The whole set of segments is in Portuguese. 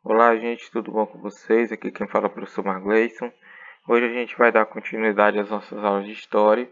Olá, gente, tudo bom com vocês? Aqui quem fala é o professor Margleison. Hoje a gente vai dar continuidade às nossas aulas de História,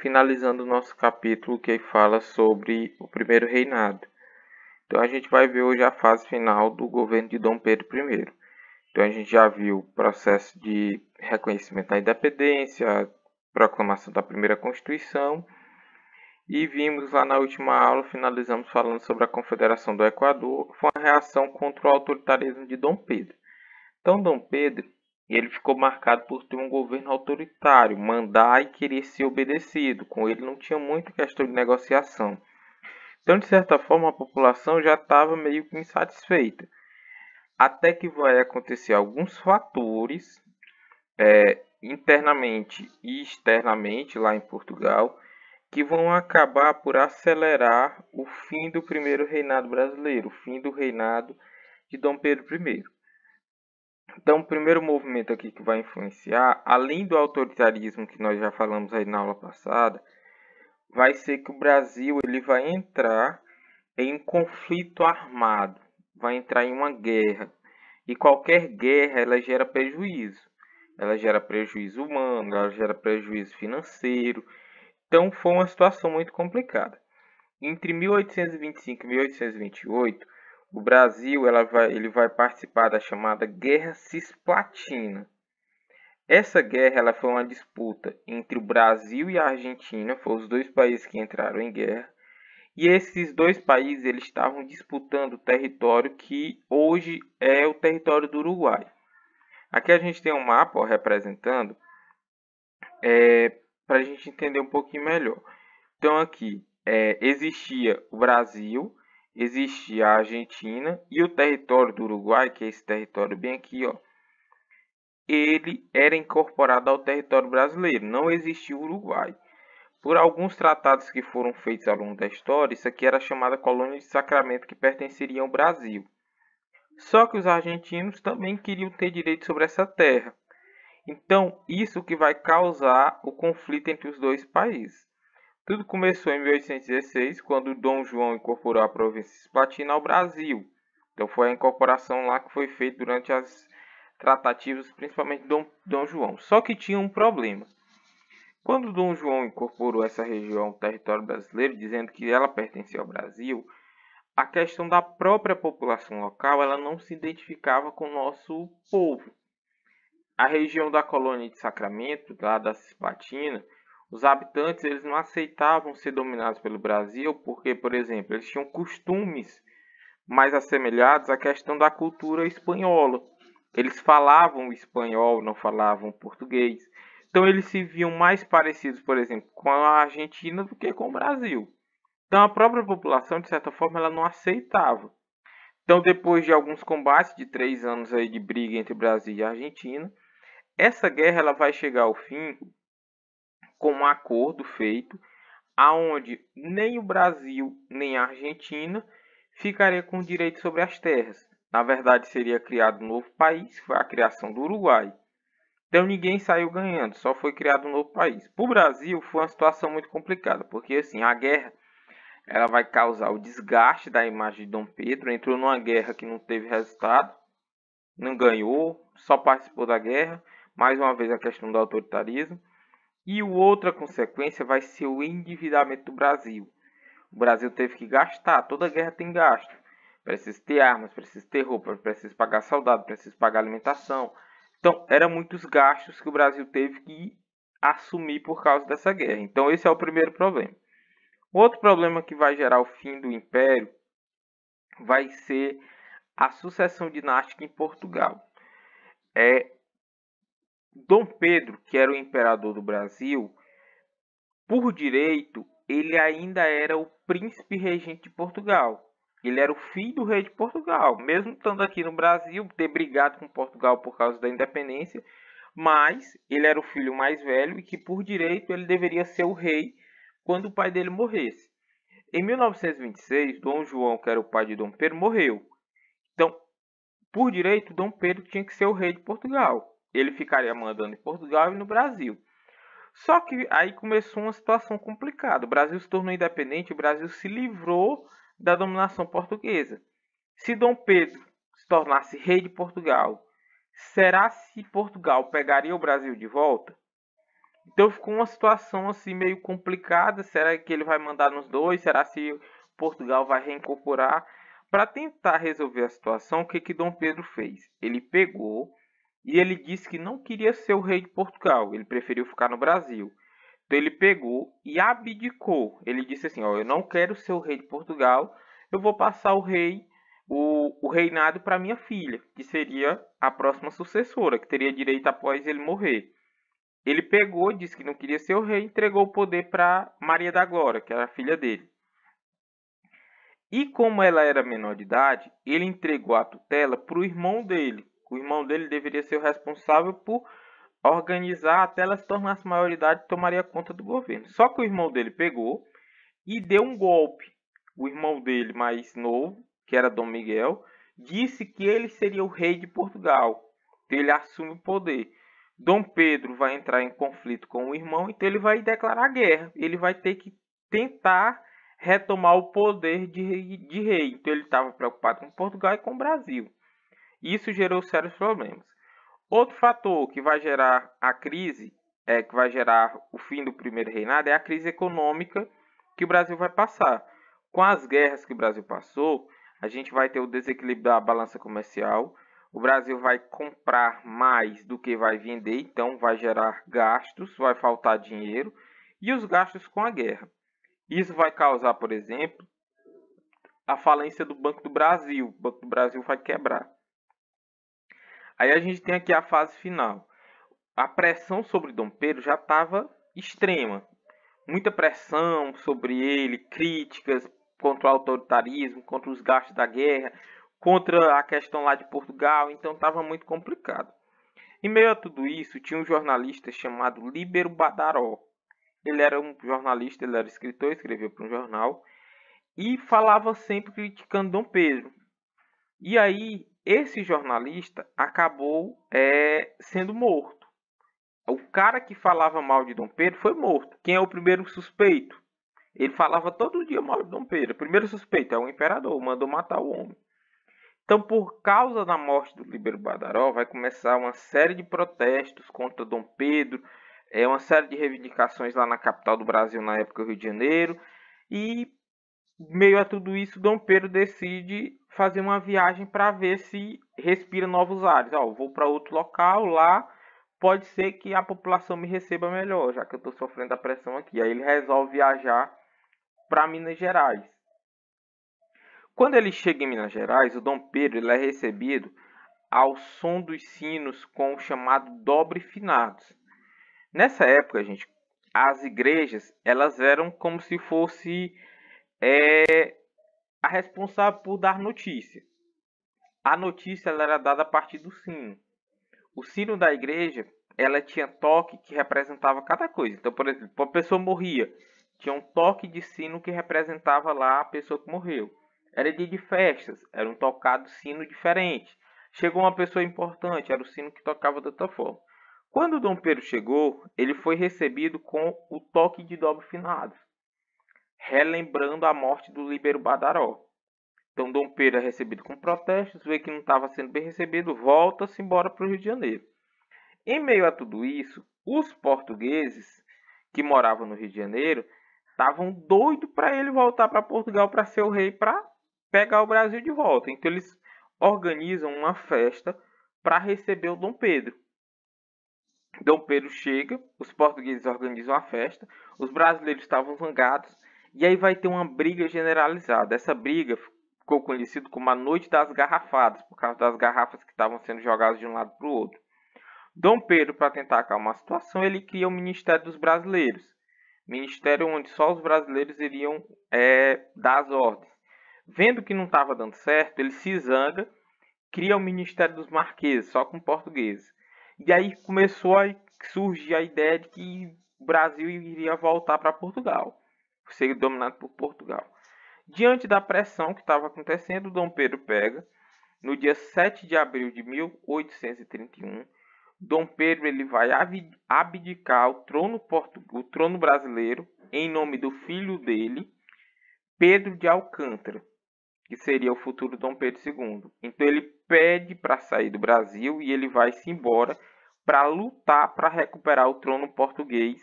finalizando o nosso capítulo que fala sobre o primeiro reinado. Então a gente vai ver hoje a fase final do governo de Dom Pedro I. Então a gente já viu o processo de reconhecimento da independência, a proclamação da primeira Constituição, e vimos lá na última aula, finalizamos falando sobre a Confederação do Equador, que foi uma reação contra o autoritarismo de Dom Pedro. Então, Dom Pedro, ele ficou marcado por ter um governo autoritário, mandar e querer ser obedecido. Com ele não tinha muita questão de negociação. Então, de certa forma, a população já estava meio que insatisfeita. Até que vai acontecer alguns fatores, internamente e externamente, lá em Portugal, que vão acabar por acelerar o fim do primeiro reinado brasileiro, o fim do reinado de Dom Pedro I. Então, o primeiro movimento aqui que vai influenciar, além do autoritarismo que nós já falamos aí na aula passada, vai ser que o Brasil ele vai entrar em conflito armado, vai entrar em uma guerra. E qualquer guerra ela gera prejuízo. Ela gera prejuízo humano, ela gera prejuízo financeiro. Então, foi uma situação muito complicada. Entre 1825 e 1828, o Brasil ele vai participar da chamada Guerra Cisplatina. Essa guerra ela foi uma disputa entre o Brasil e a Argentina, foram os dois países que entraram em guerra. E esses dois países eles estavam disputando o território que hoje é o território do Uruguai. Aqui a gente tem um mapa representando, para a gente entender um pouquinho melhor. Então aqui existia o Brasil, existia a Argentina e o território do Uruguai, que é esse território bem aqui, ó, ele era incorporado ao território brasileiro, não existia o Uruguai. Por alguns tratados que foram feitos ao longo da história, isso aqui era chamada colônia de Sacramento, que pertenceria ao Brasil. Só que os argentinos também queriam ter direito sobre essa terra. Então, isso que vai causar o conflito entre os dois países. Tudo começou em 1816, quando Dom João incorporou a província Cisplatina ao Brasil. Então foi a incorporação lá que foi feita durante as tratativas, principalmente de Dom João. Só que tinha um problema. Quando Dom João incorporou essa região ao território brasileiro, dizendo que ela pertencia ao Brasil, a questão da própria população local ela não se identificava com o nosso povo. A região da colônia de Sacramento, lá da Cisplatina, os habitantes eles não aceitavam ser dominados pelo Brasil porque, por exemplo, eles tinham costumes mais assemelhados à questão da cultura espanhola. Eles falavam espanhol, não falavam português. Então eles se viam mais parecidos, por exemplo, com a Argentina do que com o Brasil. Então a própria população, de certa forma, ela não aceitava. Então depois de alguns combates de 3 anos aí de briga entre Brasil e Argentina, essa guerra ela vai chegar ao fim com um acordo feito aonde nem o Brasil nem a Argentina ficaria com direito sobre as terras. Na verdade, seria criado um novo país, que foi a criação do Uruguai. Então ninguém saiu ganhando, só foi criado um novo país. Para o Brasil foi uma situação muito complicada, porque assim, a guerra ela vai causar o desgaste da imagem de Dom Pedro, entrou numa guerra que não teve resultado, não ganhou, só participou da guerra, mais uma vez a questão do autoritarismo. E outra consequência vai ser o endividamento do Brasil. O Brasil teve que gastar, toda guerra tem gasto. Precisa ter armas, precisa ter roupa, precisa pagar soldado, precisa pagar alimentação. Então, eram muitos gastos que o Brasil teve que assumir por causa dessa guerra. Então, esse é o primeiro problema. Outro problema que vai gerar o fim do Império vai ser a sucessão dinástica em Portugal. Dom Pedro, que era o imperador do Brasil, por direito, ele ainda era o príncipe regente de Portugal. Ele era o filho do rei de Portugal, mesmo estando aqui no Brasil, ter brigado com Portugal por causa da independência, mas ele era o filho mais velho e que por direito ele deveria ser o rei quando o pai dele morresse. Em 1926, Dom João, que era o pai de Dom Pedro, morreu. Então, por direito, Dom Pedro tinha que ser o rei de Portugal. Ele ficaria mandando em Portugal e no Brasil. Só que aí começou uma situação complicada. O Brasil se tornou independente, o Brasil se livrou da dominação portuguesa. Se Dom Pedro se tornasse rei de Portugal, será se Portugal pegaria o Brasil de volta? Então ficou uma situação assim meio complicada. Será que ele vai mandar nos dois? Será se Portugal vai reincorporar? Para tentar resolver a situação, o que Dom Pedro fez? Ele pegou e ele disse que não queria ser o rei de Portugal. Ele preferiu ficar no Brasil. Então ele pegou e abdicou. Ele disse assim: ó, eu não quero ser o rei de Portugal. Eu vou passar o reinado para minha filha, que seria a próxima sucessora, que teria direito após ele morrer. Ele pegou, disse que não queria ser o rei, entregou o poder para Maria da Glória, que era a filha dele. E como ela era menor de idade, ele entregou a tutela para o irmão dele. O irmão dele deveria ser o responsável por organizar até ela se tornasse maior de idade e tomaria conta do governo. Só que o irmão dele pegou e deu um golpe. O irmão dele mais novo, que era Dom Miguel, disse que ele seria o rei de Portugal. Então ele assume o poder. Dom Pedro vai entrar em conflito com o irmão, então ele vai declarar guerra. Ele vai ter que tentar retomar o poder de rei. Então ele estava preocupado com Portugal e com o Brasil. Isso gerou sérios problemas. Outro fator que vai gerar a crise, que vai gerar o fim do primeiro reinado, é a crise econômica que o Brasil vai passar. Com as guerras que o Brasil passou, a gente vai ter o desequilíbrio da balança comercial. O Brasil vai comprar mais do que vai vender, então vai gerar gastos, vai faltar dinheiro, e os gastos com a guerra. Isso vai causar, por exemplo, a falência do Banco do Brasil. O Banco do Brasil vai quebrar. Aí a gente tem aqui a fase final. A pressão sobre Dom Pedro já estava extrema. Muita pressão sobre ele, críticas contra o autoritarismo, contra os gastos da guerra, contra a questão lá de Portugal, então estava muito complicado. Em meio a tudo isso, tinha um jornalista chamado Líbero Badaró. Ele era um jornalista, ele era escritor, escreveu para um jornal e falava sempre criticando Dom Pedro. E aí, esse jornalista acabou sendo morto. O cara que falava mal de Dom Pedro foi morto. Quem é o primeiro suspeito? Ele falava todo dia mal de Dom Pedro. O primeiro suspeito é o imperador, mandou matar o homem. Então, por causa da morte do Líbero Badaró, vai começar uma série de protestos contra Dom Pedro, uma série de reivindicações lá na capital do Brasil, na época, Rio de Janeiro. E, meio a tudo isso, Dom Pedro decide fazer uma viagem para ver se respira novos ares. Vou para outro local lá, pode ser que a população me receba melhor, já que eu estou sofrendo a pressão aqui. Aí ele resolve viajar para Minas Gerais. Quando ele chega em Minas Gerais, o Dom Pedro ele é recebido ao som dos sinos com o chamado dobre finados. Nessa época, gente, as igrejas elas eram como se fosse a responsável por dar notícia. A notícia ela era dada a partir do sino. O sino da igreja ela tinha toque que representava cada coisa. Então, por exemplo, a pessoa morria, tinha um toque de sino que representava lá a pessoa que morreu. Era dia de festas, era um tocado sino diferente. Chegou uma pessoa importante, era o sino que tocava de outra forma. Quando Dom Pedro chegou, ele foi recebido com o toque de dobre finados, relembrando a morte do Líbero Badaró. Então Dom Pedro é recebido com protestos, vê que não estava sendo bem recebido, volta-se embora para o Rio de Janeiro. Em meio a tudo isso, os portugueses que moravam no Rio de Janeiro estavam doidos para ele voltar para Portugal para ser o rei, para pegar o Brasil de volta. Então eles organizam uma festa para receber o Dom Pedro. Dom Pedro chega, os portugueses organizam a festa, os brasileiros estavam zangados, e aí vai ter uma briga generalizada. Essa briga ficou conhecida como a Noite das Garrafadas, por causa das garrafas que estavam sendo jogadas de um lado para o outro. Dom Pedro, para tentar acalmar a situação, ele cria o Ministério dos Brasileiros. Ministério onde só os brasileiros iriam dar as ordens. Vendo que não estava dando certo, ele se zanga, cria o Ministério dos Marqueses, só com portugueses. E aí começou a surgir a ideia de que o Brasil iria voltar para Portugal, ser dominado por Portugal. Diante da pressão que estava acontecendo, Dom Pedro pega, no dia 7 de abril de 1831, Dom Pedro ele vai abdicar o trono brasileiro em nome do filho dele, Pedro de Alcântara, que seria o futuro Dom Pedro II. Então ele pede para sair do Brasil e ele vai-se embora para lutar para recuperar o trono português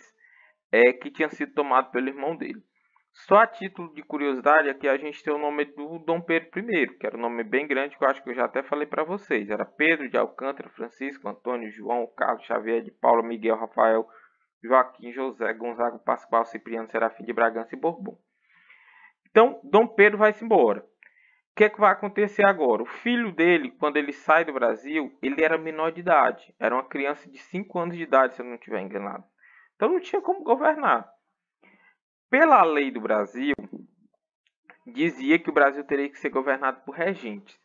que tinha sido tomado pelo irmão dele. Só a título de curiosidade, aqui a gente tem o nome do Dom Pedro I, que era um nome bem grande, que eu acho que eu já até falei para vocês. Era Pedro de Alcântara, Francisco, Antônio, João, Carlos, Xavier de Paula, Miguel, Rafael, Joaquim, José, Gonzaga, Pascoal, Cipriano, Serafim de Bragança e Bourbon. Então, Dom Pedro vai-se embora. O que é que vai acontecer agora? O filho dele, quando ele sai do Brasil, ele era menor de idade. Era uma criança de 5 anos de idade, se eu não estiver enganado. Então não tinha como governar. Pela lei do Brasil, dizia que o Brasil teria que ser governado por regentes.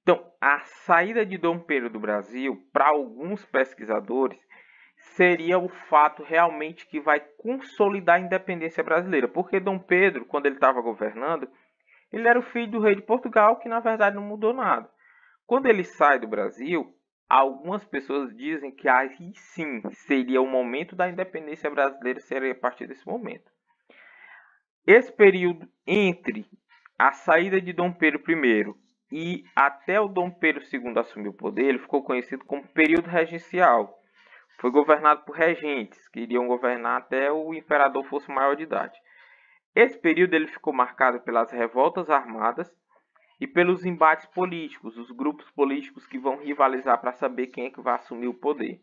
Então, a saída de Dom Pedro do Brasil, para alguns pesquisadores, seria o fato realmente que vai consolidar a independência brasileira. Porque Dom Pedro, quando ele estava governando, ele era o filho do rei de Portugal, que na verdade não mudou nada. Quando ele sai do Brasil, algumas pessoas dizem que aí sim seria o momento da independência brasileira, seria a partir desse momento. Esse período entre a saída de Dom Pedro I e até o Dom Pedro II assumir o poder, ele ficou conhecido como período regencial. Foi governado por regentes, que iriam governar até o imperador fosse maior de idade. Esse período ele ficou marcado pelas revoltas armadas e pelos embates políticos, os grupos políticos que vão rivalizar para saber quem é que vai assumir o poder.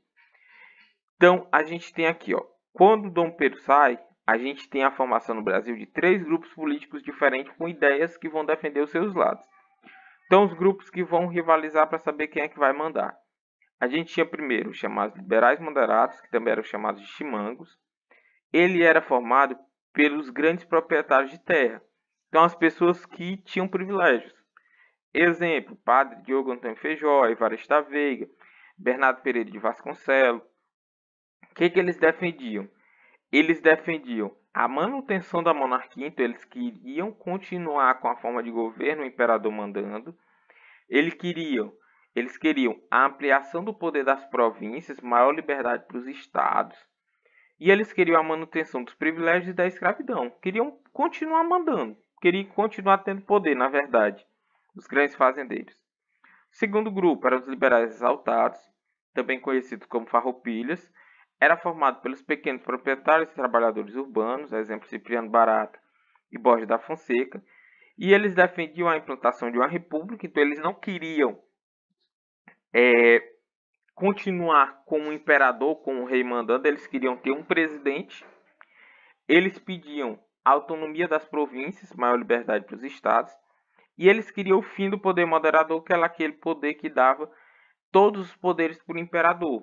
Então, a gente tem aqui, quando Dom Pedro sai, a gente tem a formação no Brasil de 3 grupos políticos diferentes com ideias que vão defender os seus lados. Então, os grupos que vão rivalizar para saber quem é que vai mandar. A gente tinha primeiro os chamados liberais moderados, que também eram chamados de chimangos. Ele era formado pelos grandes proprietários de terra. Então, as pessoas que tinham privilégios. Exemplo, Padre Diogo Antônio Feijó, Evaristo da Veiga, Bernardo Pereira de Vasconcelos. O que eles defendiam? Eles defendiam a manutenção da monarquia, então eles queriam continuar com a forma de governo, o imperador mandando. Eles queriam a ampliação do poder das províncias, maior liberdade para os estados. E eles queriam a manutenção dos privilégios e da escravidão. Queriam continuar mandando, queriam continuar tendo poder, na verdade, os grandes fazendeiros. O segundo grupo eram os liberais exaltados, também conhecidos como farroupilhas. Era formado pelos pequenos proprietários e trabalhadores urbanos, exemplo Cipriano Barata e Borges da Fonseca, e eles defendiam a implantação de uma república, então eles não queriam continuar com o imperador, com o rei mandando, eles queriam ter um presidente, eles pediam a autonomia das províncias, maior liberdade para os estados, e eles queriam o fim do poder moderador, que era aquele poder que dava todos os poderes para o imperador.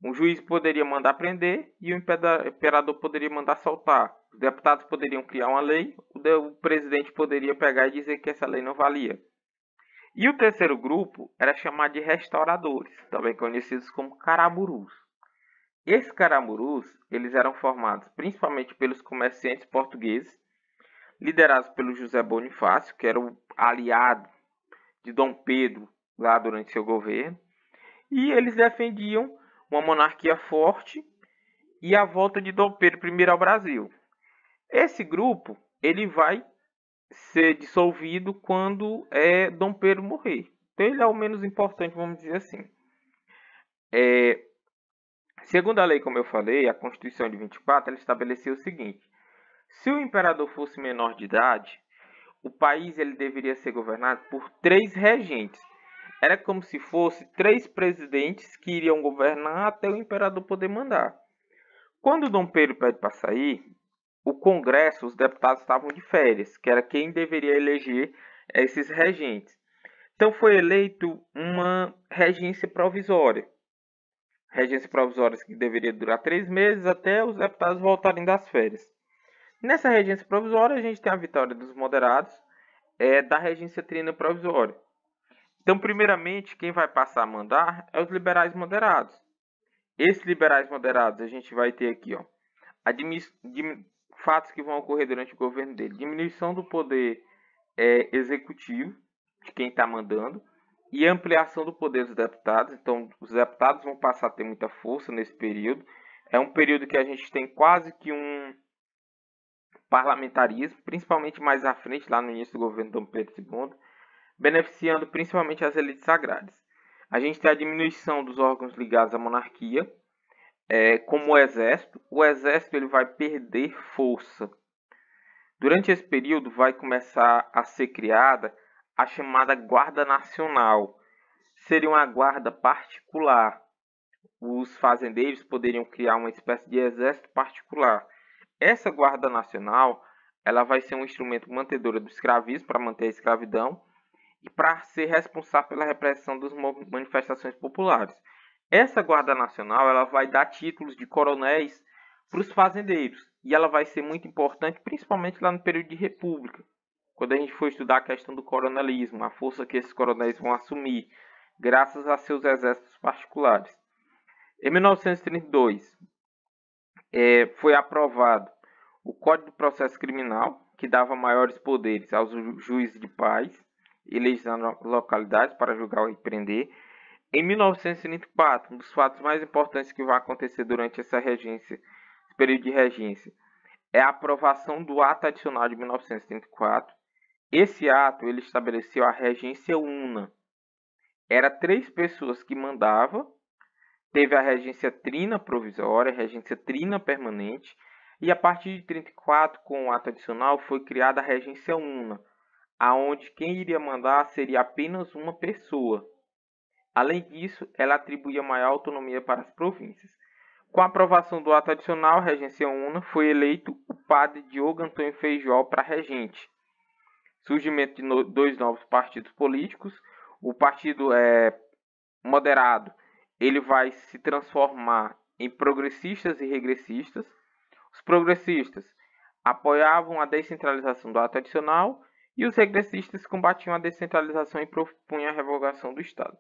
Um juiz poderia mandar prender e o imperador poderia mandar soltar. Os deputados poderiam criar uma lei, o presidente poderia pegar e dizer que essa lei não valia. E o terceiro grupo era chamado de restauradores, também conhecidos como caraburus. Esses caraburus, eles eram formados principalmente pelos comerciantes portugueses, liderados pelo José Bonifácio, que era o aliado de Dom Pedro lá durante seu governo, e eles defendiam uma monarquia forte e a volta de Dom Pedro I ao Brasil. Esse grupo ele vai ser dissolvido quando Dom Pedro morrer. Então ele é o menos importante, vamos dizer assim. Segundo a lei, como eu falei, a Constituição de 24, ela estabeleceu o seguinte: se o imperador fosse menor de idade, o país ele deveria ser governado por 3 regentes. Era como se fosse 3 presidentes que iriam governar até o imperador poder mandar. Quando Dom Pedro pede para sair, o Congresso, os deputados estavam de férias, que era quem deveria eleger esses regentes. Então foi eleito uma regência provisória. Regência provisória que deveria durar 3 meses até os deputados voltarem das férias. Nessa regência provisória a gente tem a vitória dos moderados, da regência trina provisória. Então, primeiramente, quem vai passar a mandar é os liberais moderados. Esses liberais moderados, a gente vai ter aqui, fatos que vão ocorrer durante o governo dele. Diminuição do poder executivo, de quem está mandando, e ampliação do poder dos deputados. Então, os deputados vão passar a ter muita força nesse período. É um período que a gente tem quase que parlamentarismo, principalmente mais à frente, lá no início do governo Dom Pedro II, beneficiando principalmente as elites agrárias. A gente tem a diminuição dos órgãos ligados à monarquia, como o exército. O exército ele vai perder força. Durante esse período vai começar a ser criada a chamada Guarda Nacional. Seria uma guarda particular. Os fazendeiros poderiam criar uma espécie de exército particular. Essa Guarda Nacional ela vai ser um instrumento mantedora do escravismo, para manter a escravidão, e para ser responsável pela repressão das manifestações populares. Essa Guarda Nacional ela vai dar títulos de coronéis para os fazendeiros, e ela vai ser muito importante, principalmente lá no período de república, quando a gente for estudar a questão do coronelismo, a força que esses coronéis vão assumir, graças a seus exércitos particulares. Em 1932, foi aprovado o Código do Processo Criminal, que dava maiores poderes aos juízes de paz e legislar localidades para julgar e prender. Em 1934, um dos fatos mais importantes que vai acontecer durante esse período de regência, é a aprovação do Ato Adicional de 1934. Esse ato ele estabeleceu a regência una. Era 3 pessoas que mandavam. Teve a regência trina provisória, a regência trina permanente, e a partir de 34, com o ato adicional, foi criada a regência una, aonde quem iria mandar seria apenas uma pessoa. Além disso, ela atribuía maior autonomia para as províncias. Com a aprovação do ato adicional, a regência una, foi eleito o padre Diogo Antônio Feijó para regente. Surgimento de 2 novos partidos políticos. O partido moderado ele vai se transformar em progressistas e regressistas. Os progressistas apoiavam a descentralização do ato adicional e os regressistas combatiam a descentralização e propunham a revogação do Estado.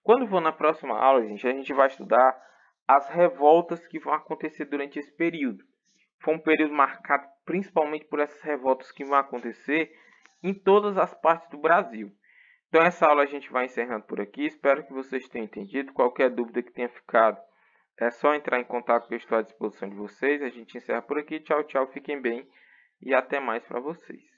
Quando for na próxima aula, gente, a gente vai estudar as revoltas que vão acontecer durante esse período. Foi um período marcado principalmente por essas revoltas que vão acontecer em todas as partes do Brasil. Então essa aula a gente vai encerrando por aqui. Espero que vocês tenham entendido. Qualquer dúvida que tenha ficado, é só entrar em contato que eu estou à disposição de vocês. A gente encerra por aqui. Tchau, tchau. Fiquem bem e até mais para vocês.